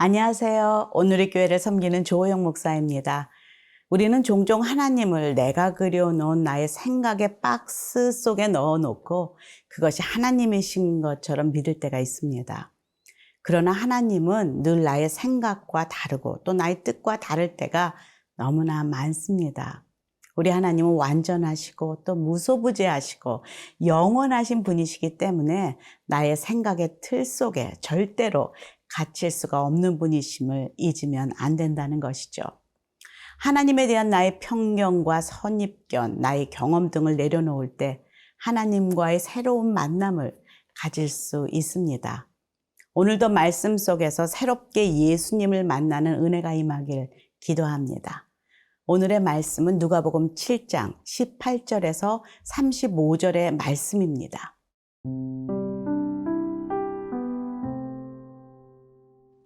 안녕하세요. 오늘의 교회를 섬기는 조호영 목사입니다. 우리는 종종 하나님을 내가 그려놓은 나의 생각의 박스 속에 넣어놓고 그것이 하나님이신 것처럼 믿을 때가 있습니다. 그러나 하나님은 늘 나의 생각과 다르고 또 나의 뜻과 다를 때가 너무나 많습니다. 우리 하나님은 완전하시고 또 무소부재하시고 영원하신 분이시기 때문에 나의 생각의 틀 속에 절대로 갇힐 수가 없는 분이심을 잊으면 안 된다는 것이죠. 하나님에 대한 나의 편견과 선입견, 나의 경험 등을 내려놓을 때 하나님과의 새로운 만남을 가질 수 있습니다. 오늘도 말씀 속에서 새롭게 예수님을 만나는 은혜가 임하길 기도합니다. 오늘의 말씀은 누가복음 7장 18절에서 35절의 말씀입니다.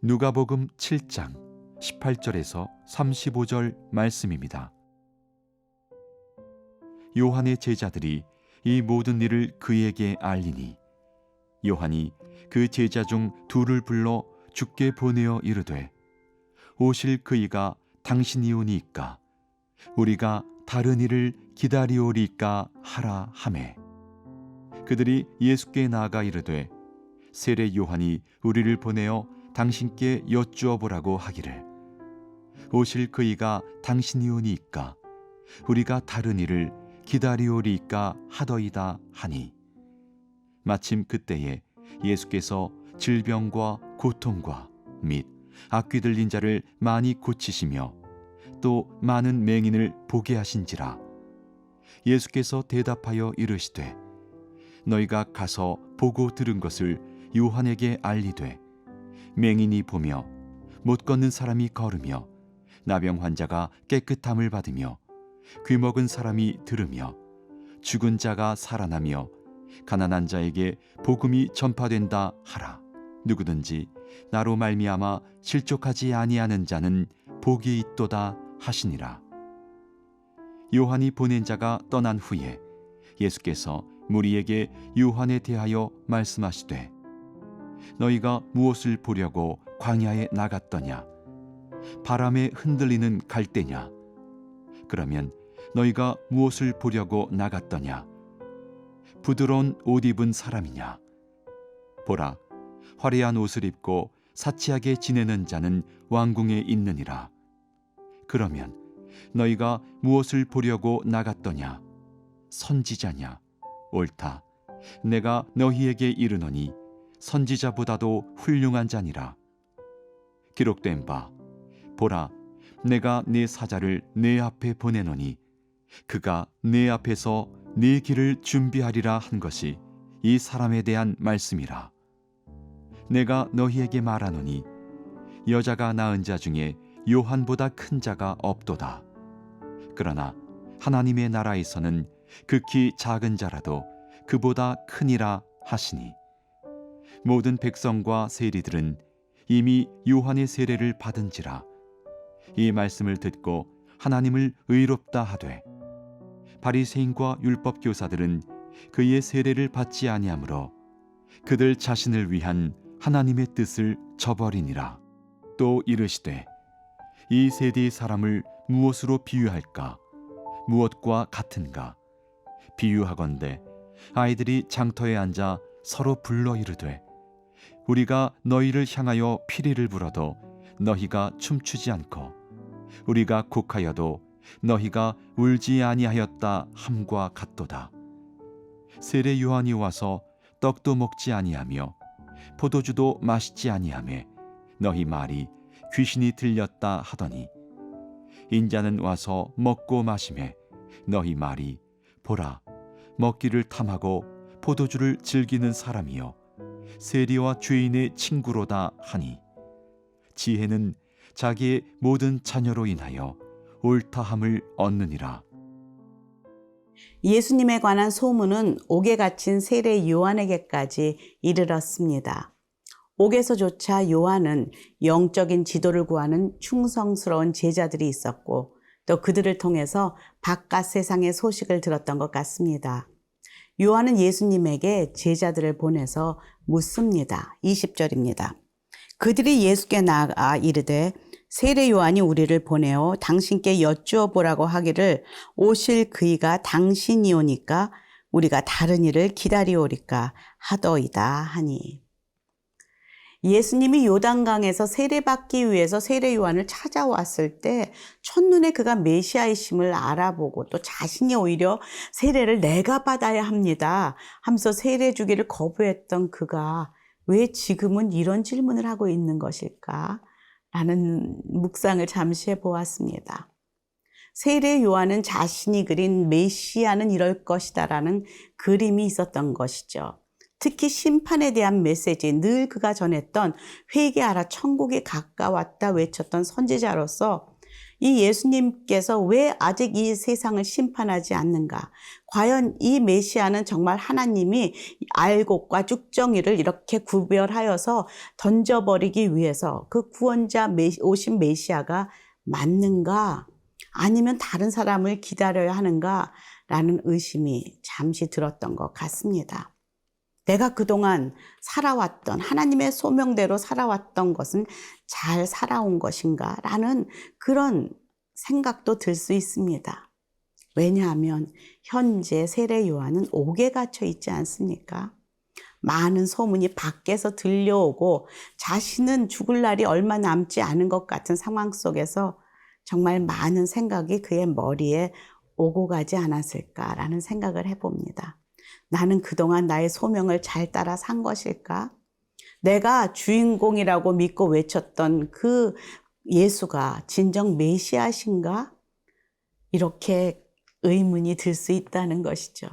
누가복음 7장 18절에서 35절 말씀입니다. 요한의 제자들이 이 모든 일을 그에게 알리니 요한이 그 제자 중 둘을 불러 주께 보내어 이르되 오실 그이가 당신이오니이까 우리가 다른 이를 기다리오리까 하라 하매 그들이 예수께 나아가 이르되 세례 요한이 우리를 보내어 당신께 여쭈어 보라고 하기를 오실 그이가 당신이오니이까 우리가 다른 이를 기다리오리까 하더이다 하니 마침 그때에 예수께서 질병과 고통과 및 악귀 들린 자를 많이 고치시며 또 많은 맹인을 보게 하신지라 예수께서 대답하여 이르시되 너희가 가서 보고 들은 것을 요한에게 알리되 맹인이 보며 못 걷는 사람이 걸으며 나병 환자가 깨끗함을 받으며 귀먹은 사람이 들으며 죽은 자가 살아나며 가난한 자에게 복음이 전파된다 하라. 누구든지 나로 말미암아 실족하지 아니하는 자는 복이 있도다 하시니라. 요한이 보낸 자가 떠난 후에 예수께서 무리에게 요한에 대하여 말씀하시되 너희가 무엇을 보려고 광야에 나갔더냐 바람에 흔들리는 갈대냐 그러면 너희가 무엇을 보려고 나갔더냐 부드러운 옷 입은 사람이냐 보라 화려한 옷을 입고 사치하게 지내는 자는 왕궁에 있느니라 그러면 너희가 무엇을 보려고 나갔더냐 선지자냐 옳다 내가 너희에게 이르노니 선지자보다도 훌륭한 자니라 기록된 바 보라 내가 네 사자를 내 앞에 보내노니 그가 내 앞에서 네 길을 준비하리라 한 것이 이 사람에 대한 말씀이라 내가 너희에게 말하노니 여자가 낳은 자 중에 요한보다 큰 자가 없도다 그러나 하나님의 나라에서는 극히 작은 자라도 그보다 크니라 하시니 모든 백성과 세리들은 이미 요한의 세례를 받은지라 이 말씀을 듣고 하나님을 의롭다 하되 바리새인과 율법 교사들은 그의 세례를 받지 아니하므로 그들 자신을 위한 하나님의 뜻을 저버리니라 또 이르시되 이 세대의 사람을 무엇으로 비유할까 무엇과 같은가 비유하건대 아이들이 장터에 앉아 서로 불러 이르되 우리가 너희를 향하여 피리를 불어도 너희가 춤추지 않고 우리가 곡하여도 너희가 울지 아니하였다 함과 같도다 세례 요한이 와서 떡도 먹지 아니하며 포도주도 마시지 아니하매 너희 말이 귀신이 들렸다 하더니 인자는 와서 먹고 마시매 너희 말이 보라 먹기를 탐하고 포도주를 즐기는 사람이요 세리와 죄인의 친구로다 하니 지혜는 자기의 모든 자녀로 인하여 옳다함을 얻느니라. 예수님에 관한 소문은 옥에 갇힌 세례 요한에게까지 이르렀습니다. 옥에서조차 요한은 영적인 지도를 구하는 충성스러운 제자들이 있었고 또 그들을 통해서 바깥 세상의 소식을 들었던 것 같습니다. 요한은 예수님에게 제자들을 보내서 묻습니다. 20절입니다. 그들이 예수께 나아가 이르되 세례 요한이 우리를 보내어 당신께 여쭈어 보라고 하기를 오실 그이가 당신이오니까 우리가 다른 이를 기다리오리까 하더이다 하니. 예수님이 요단강에서 세례받기 위해서 세례 요한을 찾아왔을 때 첫눈에 그가 메시아이심을 알아보고 또 자신이 오히려 세례를 내가 받아야 합니다 하면서 세례 주기를 거부했던 그가 왜 지금은 이런 질문을 하고 있는 것일까? 라는 묵상을 잠시 해보았습니다. 세례 요한은 자신이 그린 메시아는 이럴 것이다 라는 그림이 있었던 것이죠. 특히 심판에 대한 메시지, 늘 그가 전했던 회개하라 천국이 가까웠다 외쳤던 선지자로서 이 예수님께서 왜 아직 이 세상을 심판하지 않는가? 과연 이 메시아는 정말 하나님이 알곡과 쭉정이를 이렇게 구별하여서 던져버리기 위해서 그 구원자 오신 메시아가 맞는가? 아니면 다른 사람을 기다려야 하는가? 라는 의심이 잠시 들었던 것 같습니다. 내가 그동안 살아왔던 하나님의 소명대로 살아왔던 것은 잘 살아온 것인가? 라는 그런 생각도 들 수 있습니다. 왜냐하면 현재 세례 요한은 옥에 갇혀 있지 않습니까? 많은 소문이 밖에서 들려오고 자신은 죽을 날이 얼마 남지 않은 것 같은 상황 속에서 정말 많은 생각이 그의 머리에 오고 가지 않았을까라는 생각을 해봅니다. 나는 그동안 나의 소명을 잘 따라 산 것일까? 내가 주인공이라고 믿고 외쳤던 그 예수가 진정 메시아신가? 이렇게 의문이 들 수 있다는 것이죠.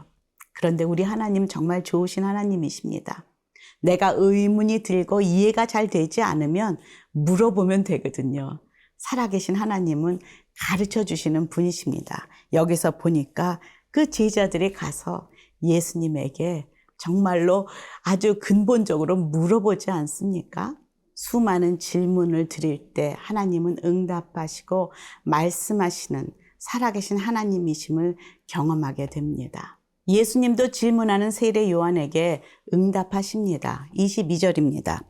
그런데 우리 하나님 정말 좋으신 하나님이십니다. 내가 의문이 들고 이해가 잘 되지 않으면 물어보면 되거든요. 살아계신 하나님은 가르쳐 주시는 분이십니다. 여기서 보니까 그 제자들이 가서 예수님에게 정말로 아주 근본적으로 물어보지 않습니까? 수많은 질문을 드릴 때 하나님은 응답하시고 말씀하시는 살아계신 하나님이심을 경험하게 됩니다. 예수님도 질문하는 세례 요한에게 응답하십니다. 22절입니다.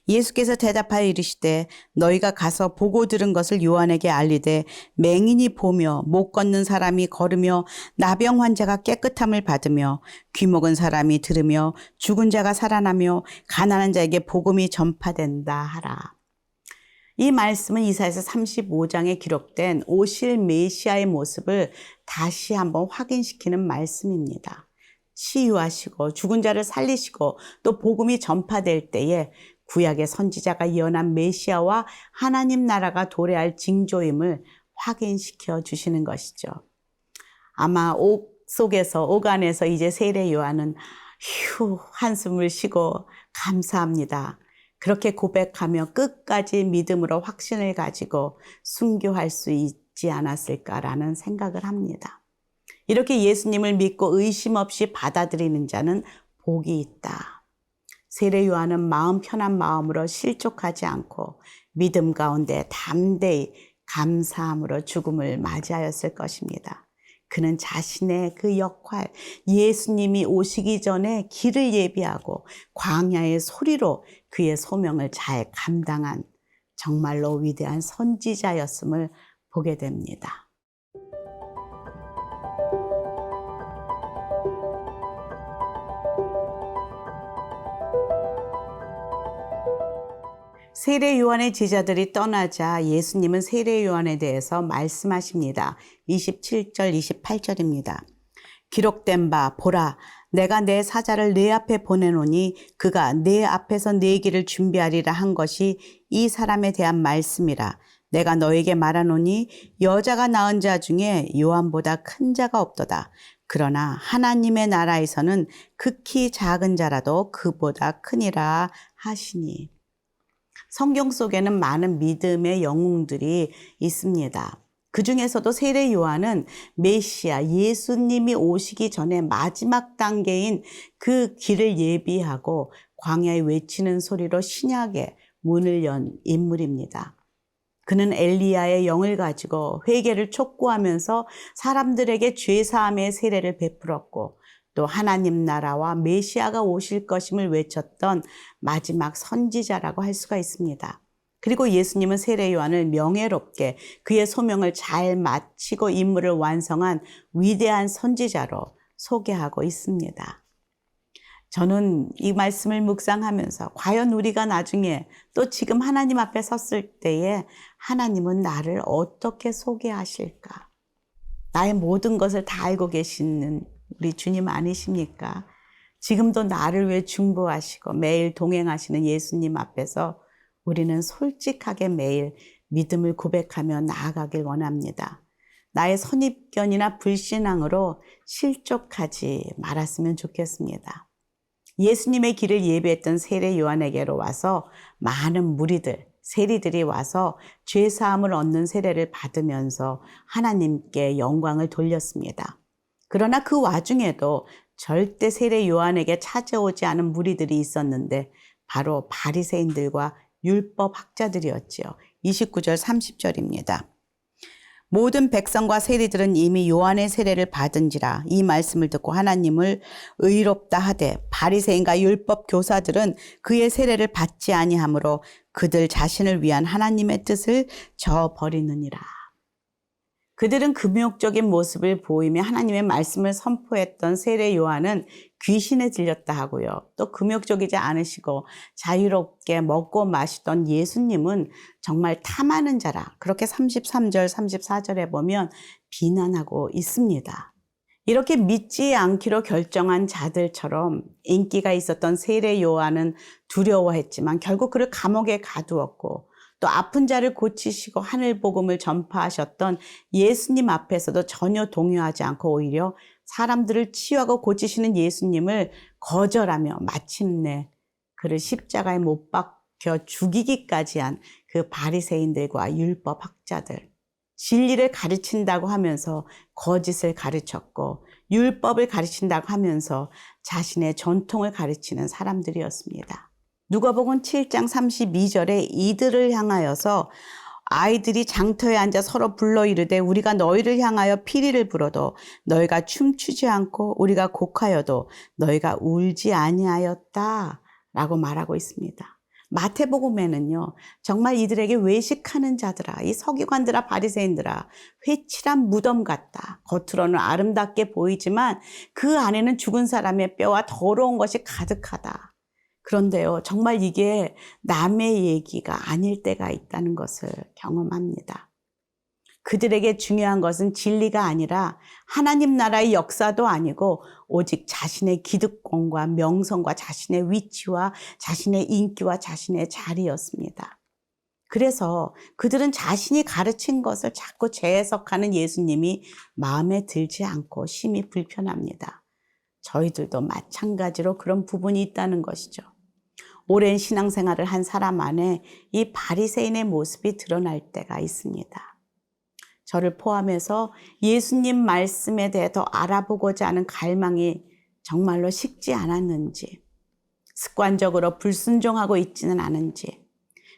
예수께서 대답하여 이르시되 너희가 가서 보고 들은 것을 요한에게 알리되 맹인이 보며 못 걷는 사람이 걸으며 나병 환자가 깨끗함을 받으며 귀먹은 사람이 들으며 죽은 자가 살아나며 가난한 자에게 복음이 전파된다 하라. 이 말씀은 이사야서 35장에 기록된 오실 메시아의 모습을 다시 한번 확인시키는 말씀입니다. 치유하시고 죽은 자를 살리시고 또 복음이 전파될 때에 구약의 선지자가 예언한 메시아와 하나님 나라가 도래할 징조임을 확인시켜 주시는 것이죠. 아마 옥 안에서 이제 세례 요한은 휴 한숨을 쉬고 감사합니다. 그렇게 고백하며 끝까지 믿음으로 확신을 가지고 순교할 수 있지 않았을까라는 생각을 합니다. 이렇게 예수님을 믿고 의심 없이 받아들이는 자는 복이 있다. 세례 요한은 마음 편한 마음으로 실족하지 않고 믿음 가운데 담대히 감사함으로 죽음을 맞이하였을 것입니다. 그는 자신의 그 역할, 예수님이 오시기 전에 길을 예비하고 광야의 소리로 그의 소명을 잘 감당한 정말로 위대한 선지자였음을 보게 됩니다. 세례 요한의 제자들이 떠나자 예수님은 세례 요한에 대해서 말씀하십니다. 27절, 28절입니다. 기록된 바 보라 내가 내 사자를 내 앞에 보내노니 그가 내 앞에서 내 길을 준비하리라 한 것이 이 사람에 대한 말씀이라. 내가 너에게 말하노니 여자가 낳은 자 중에 요한보다 큰 자가 없도다. 그러나 하나님의 나라에서는 극히 작은 자라도 그보다 크니라 하시니. 성경 속에는 많은 믿음의 영웅들이 있습니다. 그 중에서도 세례 요한은 메시아 예수님이 오시기 전에 마지막 단계인 그 길을 예비하고 광야에 외치는 소리로 신약의 문을 연 인물입니다. 그는 엘리야의 영을 가지고 회개를 촉구하면서 사람들에게 죄사함의 세례를 베풀었고 또 하나님 나라와 메시아가 오실 것임을 외쳤던 마지막 선지자라고 할 수가 있습니다. 그리고 예수님은 세례 요한을 명예롭게 그의 소명을 잘 마치고 임무를 완성한 위대한 선지자로 소개하고 있습니다. 저는 이 말씀을 묵상하면서 과연 우리가 나중에 또 지금 하나님 앞에 섰을 때에 하나님은 나를 어떻게 소개하실까? 나의 모든 것을 다 알고 계시는 우리 주님 아니십니까? 지금도 나를 위해 중보하시고 매일 동행하시는 예수님 앞에서 우리는 솔직하게 매일 믿음을 고백하며 나아가길 원합니다. 나의 선입견이나 불신앙으로 실족하지 말았으면 좋겠습니다. 예수님의 길을 예배했던 세례 요한에게로 와서 많은 무리들, 세리들이 와서 죄사함을 얻는 세례를 받으면서 하나님께 영광을 돌렸습니다. 그러나 그 와중에도 절대 세례 요한에게 찾아오지 않은 무리들이 있었는데 바로 바리새인들과 율법 학자들이었지요. 29절 30절입니다. 모든 백성과 세리들은 이미 요한의 세례를 받은지라 이 말씀을 듣고 하나님을 의롭다 하되 바리새인과 율법 교사들은 그의 세례를 받지 아니하므로 그들 자신을 위한 하나님의 뜻을 저버리느니라. 그들은 금욕적인 모습을 보이며 하나님의 말씀을 선포했던 세례 요한은 귀신에 들렸다 하고요. 또 금욕적이지 않으시고 자유롭게 먹고 마시던 예수님은 정말 탐하는 자라. 그렇게 33절, 34절에 보면 비난하고 있습니다. 이렇게 믿지 않기로 결정한 자들처럼 인기가 있었던 세례 요한은 두려워했지만 결국 그를 감옥에 가두었고 또 아픈 자를 고치시고 하늘 복음을 전파하셨던 예수님 앞에서도 전혀 동요하지 않고 오히려 사람들을 치유하고 고치시는 예수님을 거절하며 마침내 그를 십자가에 못 박혀 죽이기까지 한 그 바리새인들과 율법 학자들, 진리를 가르친다고 하면서 거짓을 가르쳤고 율법을 가르친다고 하면서 자신의 전통을 가르치는 사람들이었습니다. 누가복음 7장 32절에 이들을 향하여서 아이들이 장터에 앉아 서로 불러 이르되 우리가 너희를 향하여 피리를 불어도 너희가 춤추지 않고 우리가 곡하여도 너희가 울지 아니하였다 라고 말하고 있습니다. 마태복음에는요, 정말 이들에게 외식하는 자들아, 이 서기관들아 바리새인들아, 회칠한 무덤 같다. 겉으로는 아름답게 보이지만 그 안에는 죽은 사람의 뼈와 더러운 것이 가득하다. 그런데요, 정말 이게 남의 얘기가 아닐 때가 있다는 것을 경험합니다. 그들에게 중요한 것은 진리가 아니라 하나님 나라의 역사도 아니고 오직 자신의 기득권과 명성과 자신의 위치와 자신의 인기와 자신의 자리였습니다. 그래서 그들은 자신이 가르친 것을 자꾸 재해석하는 예수님이 마음에 들지 않고 심히 불편합니다. 저희들도 마찬가지로 그런 부분이 있다는 것이죠. 오랜 신앙생활을 한 사람 안에 이 바리새인의 모습이 드러날 때가 있습니다. 저를 포함해서 예수님 말씀에 대해 더 알아보고자 하는 갈망이 정말로 식지 않았는지, 습관적으로 불순종하고 있지는 않은지,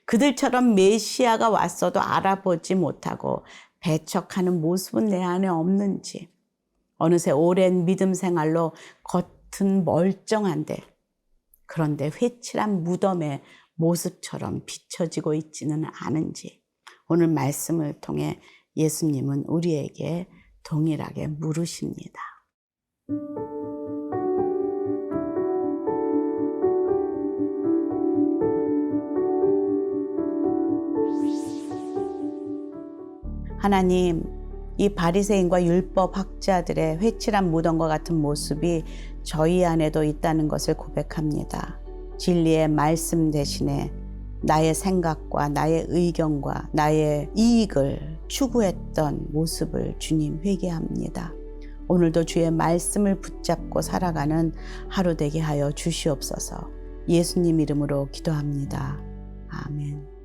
그들처럼 메시아가 왔어도 알아보지 못하고 배척하는 모습은 내 안에 없는지, 어느새 오랜 믿음 생활로 겉은 멀쩡한데 그런데 회칠한 무덤의 모습처럼 비춰지고 있지는 않은지 오늘 말씀을 통해 예수님은 우리에게 동일하게 물으십니다. 하나님, 이 바리새인과 율법 학자들의 회칠한 무덤과 같은 모습이 저희 안에도 있다는 것을 고백합니다. 진리의 말씀 대신에 나의 생각과 나의 의견과 나의 이익을 추구했던 모습을 주님 회개합니다. 오늘도 주의 말씀을 붙잡고 살아가는 하루 되게 하여 주시옵소서. 예수님 이름으로 기도합니다. 아멘.